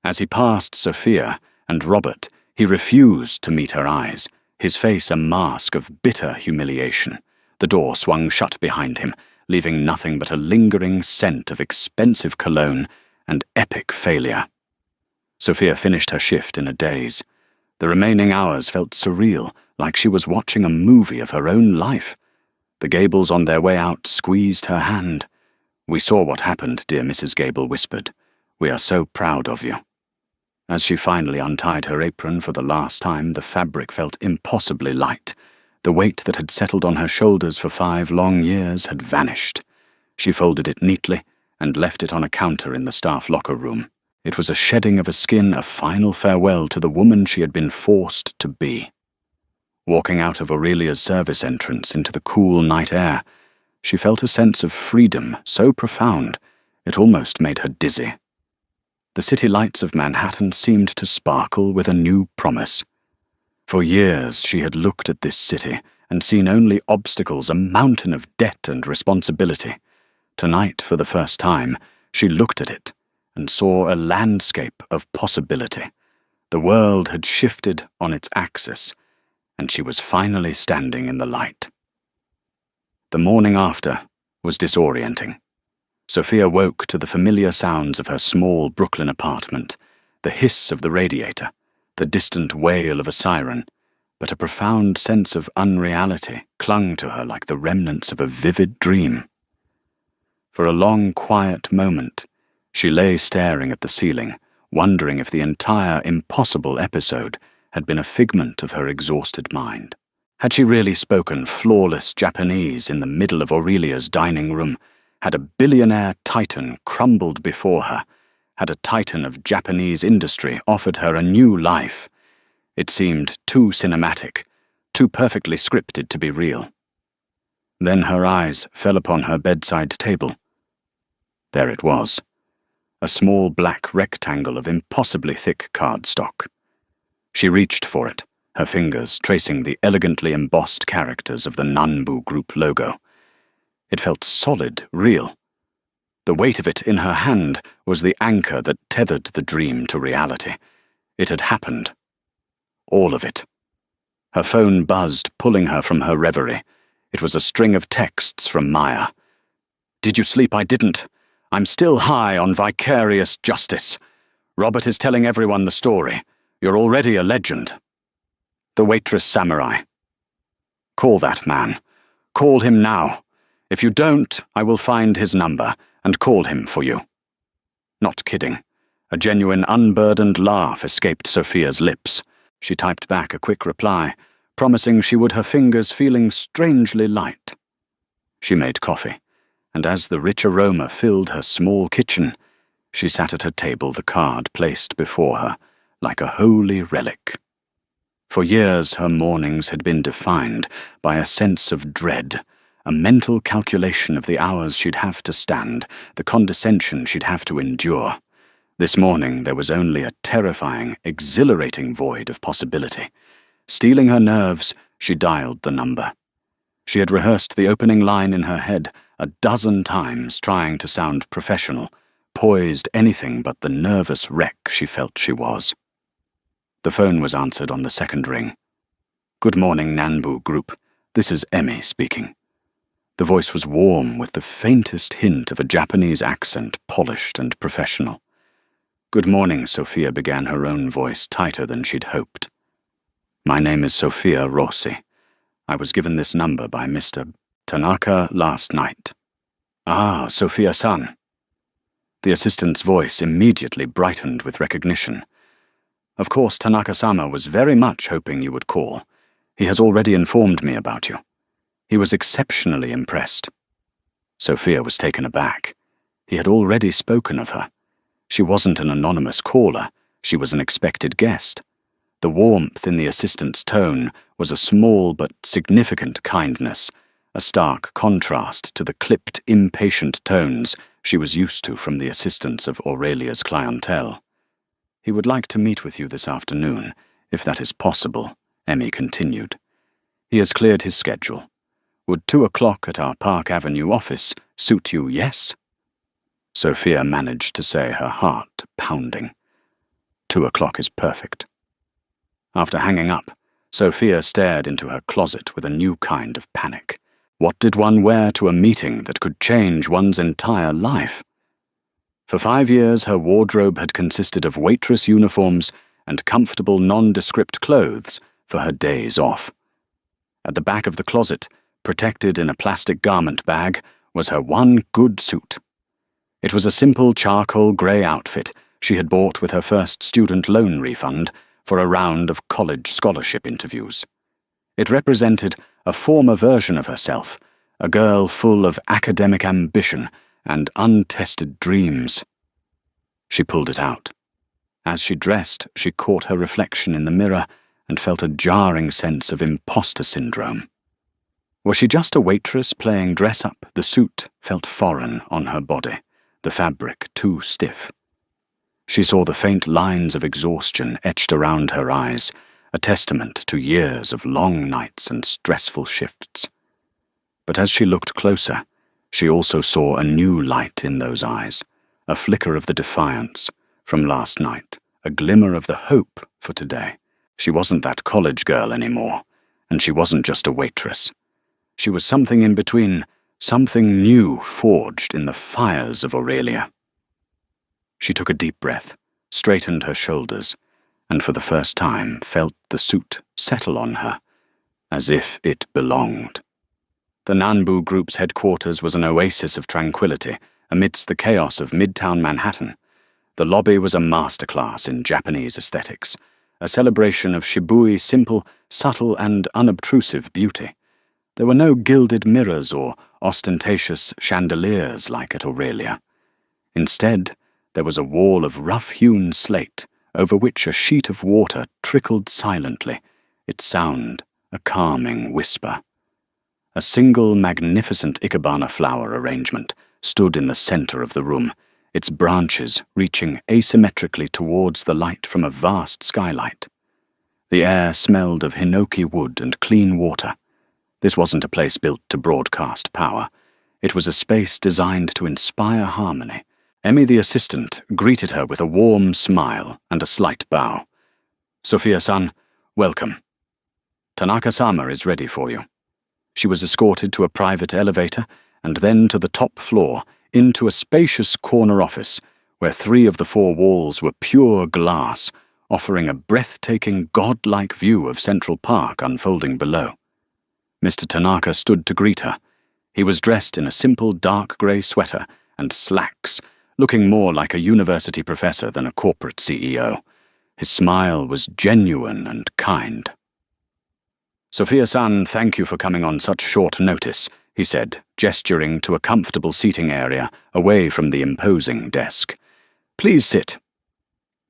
Speaker 1: As he passed Sophia and Robert, he refused to meet her eyes, his face a mask of bitter humiliation. The door swung shut behind him, leaving nothing but a lingering scent of expensive cologne and epic failure. Sophia finished her shift in a daze. The remaining hours felt surreal, like she was watching a movie of her own life. The Gables on their way out squeezed her hand. "We saw what happened," dear Mrs. Gable whispered. "We are so proud of you." As she finally untied her apron for the last time, the fabric felt impossibly light. The weight that had settled on her shoulders for 5 long years had vanished. She folded it neatly and left it on a counter in the staff locker room. It was a shedding of a skin, a final farewell to the woman she had been forced to be. Walking out of Aurelia's service entrance into the cool night air, she felt a sense of freedom so profound it almost made her dizzy. The city lights of Manhattan seemed to sparkle with a new promise. For years she had looked at this city and seen only obstacles, a mountain of debt and responsibility. Tonight, for the first time, she looked at it and saw a landscape of possibility. The world had shifted on its axis, and she was finally standing in the light. The morning after was disorienting. Sophia woke to the familiar sounds of her small Brooklyn apartment, the hiss of the radiator, the distant wail of a siren, but a profound sense of unreality clung to her like the remnants of a vivid dream. For a long, quiet moment, she lay staring at the ceiling, wondering if the entire impossible episode had been a figment of her exhausted mind. Had she really spoken flawless Japanese in the middle of Aurelia's dining room? Had a billionaire titan crumbled before her? Had a titan of Japanese industry offered her a new life? It seemed too cinematic, too perfectly scripted to be real. Then her eyes fell upon her bedside table. There it was, a small black rectangle of impossibly thick cardstock. She reached for it, her fingers tracing the elegantly embossed characters of the Nanbu Group logo. It felt solid, real. The weight of it in her hand was the anchor that tethered the dream to reality. It had happened. All of it. Her phone buzzed, pulling her from her reverie. It was a string of texts from Maya. "Did you sleep? I didn't. I'm still high on vicarious justice. Robert is telling everyone the story. You're already a legend." The waitress samurai. "Call that man. Call him now. If you don't, I will find his number and call him for you." Not kidding. A genuine unburdened laugh escaped Sophia's lips. She typed back a quick reply, promising she would, her fingers feeling strangely light. She made coffee, and as the rich aroma filled her small kitchen, she sat at her table, the card placed before her, like a holy relic. For years her mornings had been defined by a sense of dread, a mental calculation of the hours she'd have to stand, the condescension she'd have to endure. This morning there was only a terrifying, exhilarating void of possibility. Steeling her nerves, she dialed the number. She had rehearsed the opening line in her head 12 times, trying to sound professional, poised anything but the nervous wreck she felt she was. The phone was answered on the second ring. "Good morning, Nanbu Group. This is Emmy speaking." The voice was warm with the faintest hint of a Japanese accent, polished and professional. "Good morning," Sophia began, her own voice tighter than she'd hoped. "My name is Sophia Rossi. I was given this number by Mr. Tanaka last night." "Ah, Sophia-san." The assistant's voice immediately brightened with recognition. "Of course, Tanaka-sama was very much hoping you would call. He has already informed me about you. He was exceptionally impressed." Sophia was taken aback. He had already spoken of her. She wasn't an anonymous caller, she was an expected guest. The warmth in the assistant's tone was a small but significant kindness, a stark contrast to the clipped, impatient tones she was used to from the assistants of Aurelia's clientele. "He would like to meet with you this afternoon, if that is possible," Emmy continued. "He has cleared his schedule. Would 2 o'clock at our Park Avenue office suit you, yes?" Sophia managed to say, her heart pounding. 2 o'clock is perfect. After hanging up, Sophia stared into her closet with a new kind of panic. What did one wear to a meeting that could change one's entire life? For 5 years, her wardrobe had consisted of waitress uniforms and comfortable nondescript clothes for her days off. At the back of the closet, protected in a plastic garment bag, was her one good suit. It was a simple charcoal grey outfit she had bought with her first student loan refund for a round of college scholarship interviews. It represented a former version of herself, a girl full of academic ambition and untested dreams. She pulled it out. As she dressed, she caught her reflection in the mirror and felt a jarring sense of imposter syndrome. Was she just a waitress playing dress-up? The suit felt foreign on her body, the fabric too stiff. She saw the faint lines of exhaustion etched around her eyes, a testament to years of long nights and stressful shifts. But as she looked closer, she also saw a new light in those eyes, a flicker of the defiance from last night, a glimmer of the hope for today. She wasn't that college girl anymore, and she wasn't just a waitress. She was something in between, something new forged in the fires of Aurelia. She took a deep breath, straightened her shoulders, and for the first time felt the suit settle on her, as if it belonged. The Nanbu Group's headquarters was an oasis of tranquility amidst the chaos of Midtown Manhattan. The lobby was a masterclass in Japanese aesthetics, a celebration of Shibuya simple, subtle, and unobtrusive beauty. There were no gilded mirrors or ostentatious chandeliers like at Aurelia. Instead, there was a wall of rough-hewn slate over which a sheet of water trickled silently, its sound a calming whisper. A single magnificent ikebana flower arrangement stood in the center of the room, its branches reaching asymmetrically towards the light from a vast skylight. The air smelled of hinoki wood and clean water. This wasn't a place built to broadcast power. It was a space designed to inspire harmony. Emmy the assistant greeted her with a warm smile and a slight bow. "Sophia-san, welcome. Tanaka-sama is ready for you." She was escorted to a private elevator and then to the top floor, into a spacious corner office where 3 of the 4 walls were pure glass, offering a breathtaking, godlike view of Central Park unfolding below. Mr. Tanaka stood to greet her. He was dressed in a simple dark grey sweater and slacks, looking more like a university professor than a corporate CEO. His smile was genuine and kind. "Sophia-san, thank you for coming on such short notice," he said, gesturing to a comfortable seating area away from the imposing desk. "Please sit.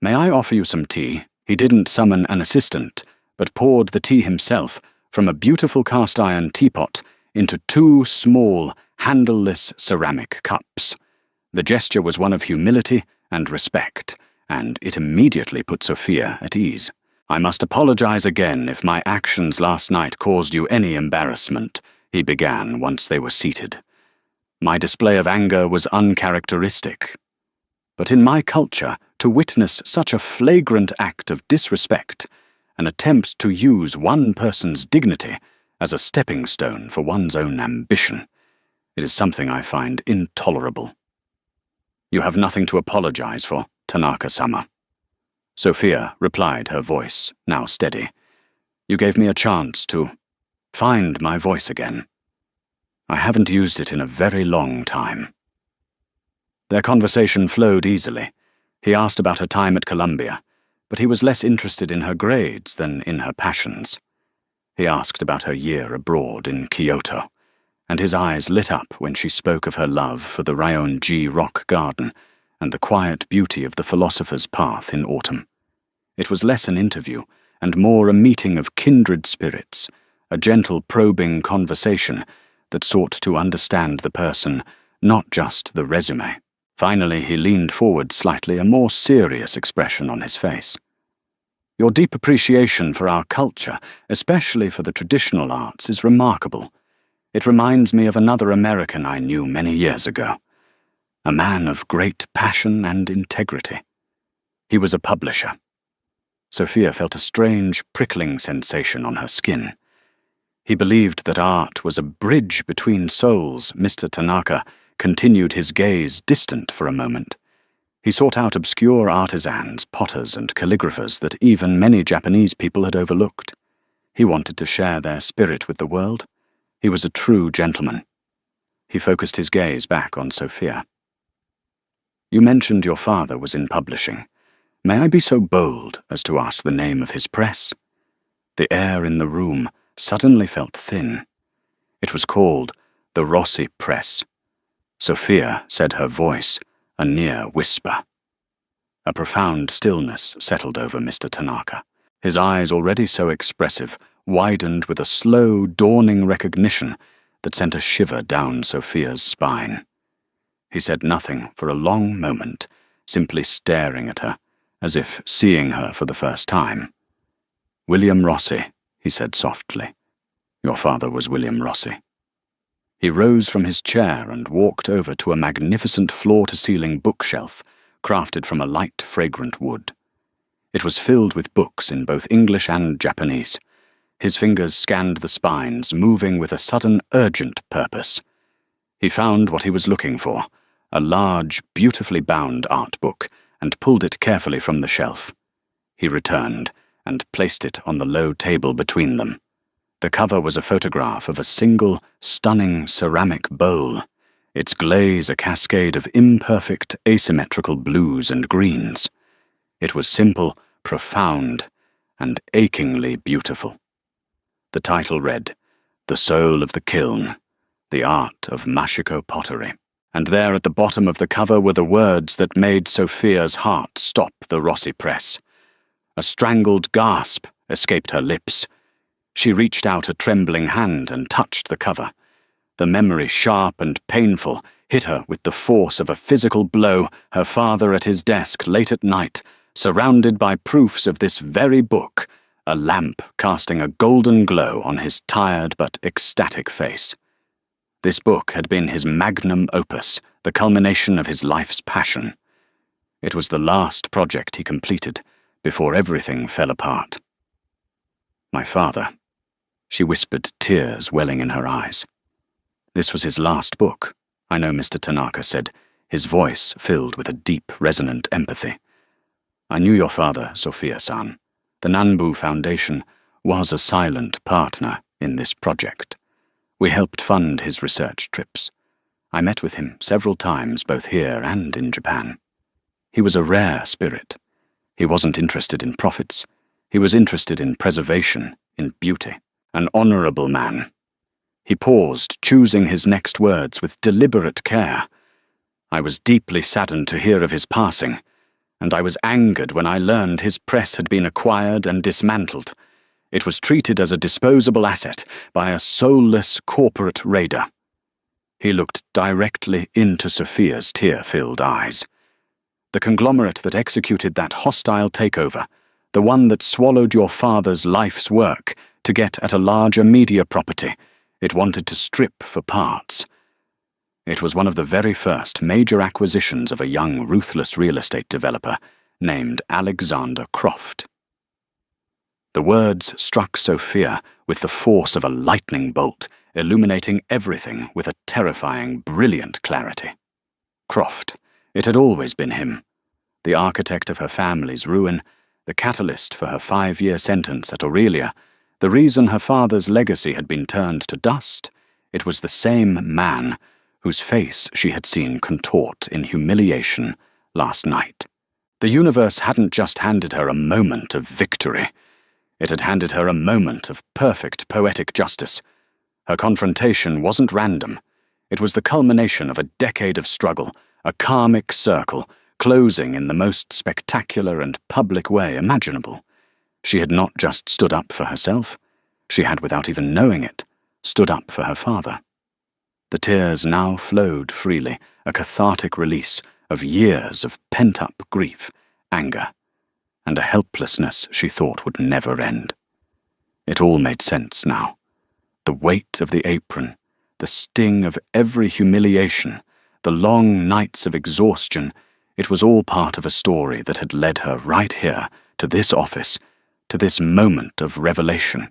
Speaker 1: May I offer you some tea?" He didn't summon an assistant, but poured the tea himself from a beautiful cast-iron teapot into 2 small, handleless ceramic cups. The gesture was one of humility and respect, and it immediately put Sophia at ease. "I must apologize again if my actions last night caused you any embarrassment," he began once they were seated. "My display of anger was uncharacteristic. But in my culture, to witness such a flagrant act of disrespect, an attempt to use one person's dignity as a stepping stone for one's own ambition, it is something I find intolerable." "You have nothing to apologize for, Tanaka-sama," Sophia replied, her voice now steady. "You gave me a chance to find my voice again. I haven't used it in a very long time." Their conversation flowed easily. He asked about her time at Columbia, but he was less interested in her grades than in her passions. He asked about her year abroad in Kyoto, and his eyes lit up when she spoke of her love for the Ryoan-ji rock garden and the quiet beauty of the philosopher's path in autumn. It was less an interview and more a meeting of kindred spirits, a gentle probing conversation that sought to understand the person, not just the resume. Finally, he leaned forward slightly, a more serious expression on his face. "Your deep appreciation for our culture, especially for the traditional arts, is remarkable. It reminds me of another American I knew many years ago. A man of great passion and integrity. He was a publisher." Sophia felt a strange, prickling sensation on her skin. "He believed that art was a bridge between souls." Mr. Tanaka continued, his gaze distant for a moment. He sought out obscure artisans, potters, and calligraphers that even many Japanese people had overlooked. He wanted to share their spirit with the world. He was a true gentleman. He focused his gaze back on Sophia. "You mentioned your father was in publishing. May I be so bold as to ask the name of his press?" The air in the room suddenly felt thin. "It was called the Rossi Press," Sophia said, her voice a near whisper. A profound stillness settled over Mr. Tanaka. His eyes, already so expressive, widened with a slow, dawning recognition that sent a shiver down Sophia's spine. He said nothing for a long moment, simply staring at her, as if seeing her for the first time. "William Rossi," he said softly. "Your father was William Rossi." He rose from his chair and walked over to a magnificent floor-to-ceiling bookshelf, crafted from a light, fragrant wood. It was filled with books in both English and Japanese. His fingers scanned the spines, moving with a sudden, urgent purpose. He found what he was looking for, a large, beautifully bound art book, and pulled it carefully from the shelf. He returned and placed it on the low table between them. The cover was a photograph of a single, stunning ceramic bowl, its glaze a cascade of imperfect, asymmetrical blues and greens. It was simple, profound, and achingly beautiful. The title read, "The Soul of the Kiln, the Art of Mashiko Pottery." And there at the bottom of the cover were the words that made Sophia's heart stop the Rossi Press. A strangled gasp escaped her lips. She reached out a trembling hand and touched the cover. The memory, sharp and painful, hit her with the force of a physical blow, her father at his desk late at night, surrounded by proofs of this very book, a lamp casting a golden glow on his tired but ecstatic face. This book had been his magnum opus, the culmination of his life's passion. It was the last project he completed, before everything fell apart. "My father," she whispered, tears welling in her eyes. "This was his last book, I know," Mr. Tanaka said, his voice filled with a deep, resonant empathy. "I knew your father, Sophia-san. The Nanbu Foundation was a silent partner in this project. We helped fund his research trips. I met with him several times, both here and in Japan. He was a rare spirit. He wasn't interested in profits. He was interested in preservation, in beauty. An honorable man." He paused, choosing his next words with deliberate care. "I was deeply saddened to hear of his passing, and I was angered when I learned his press had been acquired and dismantled. It was treated as a disposable asset by a soulless corporate raider. He looked directly into Sophia's tear-filled eyes. The conglomerate that executed that hostile takeover, the one that swallowed your father's life's work to get at a larger media property it wanted to strip for parts. It was one of the very first major acquisitions of a young, ruthless real estate developer named Alexander Croft. The words struck Sophia with the force of a lightning bolt, illuminating everything with a terrifying, brilliant clarity. Croft. It had always been him. The architect of her family's ruin, the catalyst for her 5-year sentence at Aurelia, the reason her father's legacy had been turned to dust. It was the same man whose face she had seen contort in humiliation last night. The universe hadn't just handed her a moment of victory. It had handed her a moment of perfect poetic justice. Her confrontation wasn't random. It was the culmination of a decade of struggle, a karmic circle, closing in the most spectacular and public way imaginable. She had not just stood up for herself. She had, without even knowing it, stood up for her father. The tears now flowed freely, a cathartic release of years of pent-up grief, anger, and a helplessness she thought would never end. It all made sense now. The weight of the apron, the sting of every humiliation, the long nights of exhaustion, it was all part of a story that had led her right here, to this office, to this moment of revelation.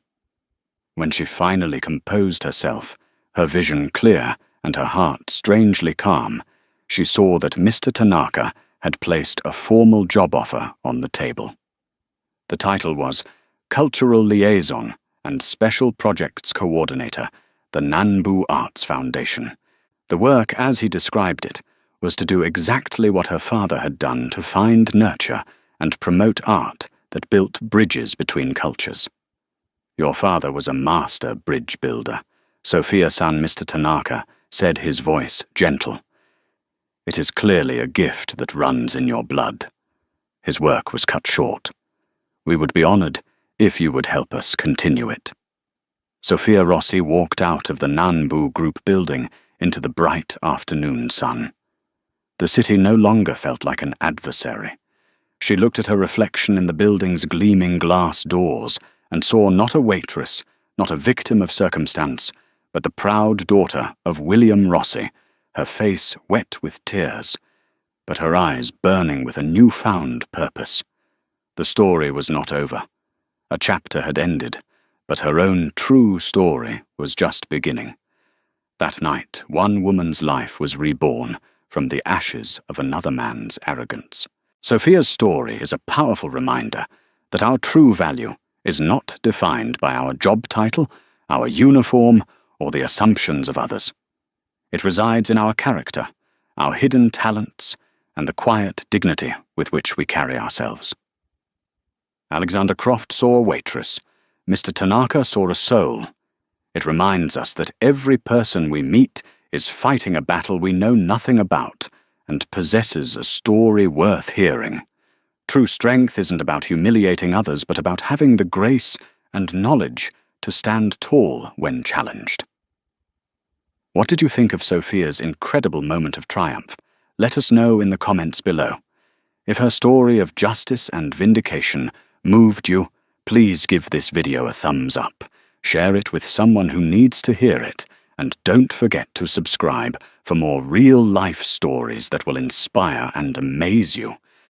Speaker 1: When she finally composed herself, her vision clear and her heart strangely calm, she saw that Mr. Tanaka had placed a formal job offer on the table. The title was Cultural Liaison and Special Projects Coordinator, the Nanbu Arts Foundation. The work, as he described it, was to do exactly what her father had done to find, nurture, and promote art that built bridges between cultures. Your father was a master bridge builder, Sophia-san Mr. Tanaka said, his voice gentle. It is clearly a gift that runs in your blood. His work was cut short. We would be honored if you would help us continue it. Sophia Rossi walked out of the Nanbu Group building into the bright afternoon sun. The city no longer felt like an adversary. She looked at her reflection in the building's gleaming glass doors and saw not a waitress, not a victim of circumstance, but the proud daughter of William Rossi, her face wet with tears, but her eyes burning with a newfound purpose. The story was not over. A chapter had ended, but her own true story was just beginning. That night, one woman's life was reborn from the ashes of another man's arrogance. Sophia's story is a powerful reminder that our true value is not defined by our job title, our uniform, or the assumptions of others. It resides in our character, our hidden talents, and the quiet dignity with which we carry ourselves. Alexander Croft saw a waitress. Mr. Tanaka saw a soul. It reminds us that every person we meet is fighting a battle we know nothing about and possesses a story worth hearing. True strength isn't about humiliating others, but about having the grace and knowledge to stand tall when challenged. What did you think of Sophia's incredible moment of triumph? Let us know in the comments below. If her story of justice and vindication moved you, please give this video a thumbs up, share it with someone who needs to hear it, and don't forget to subscribe for more real-life stories that will inspire and amaze you.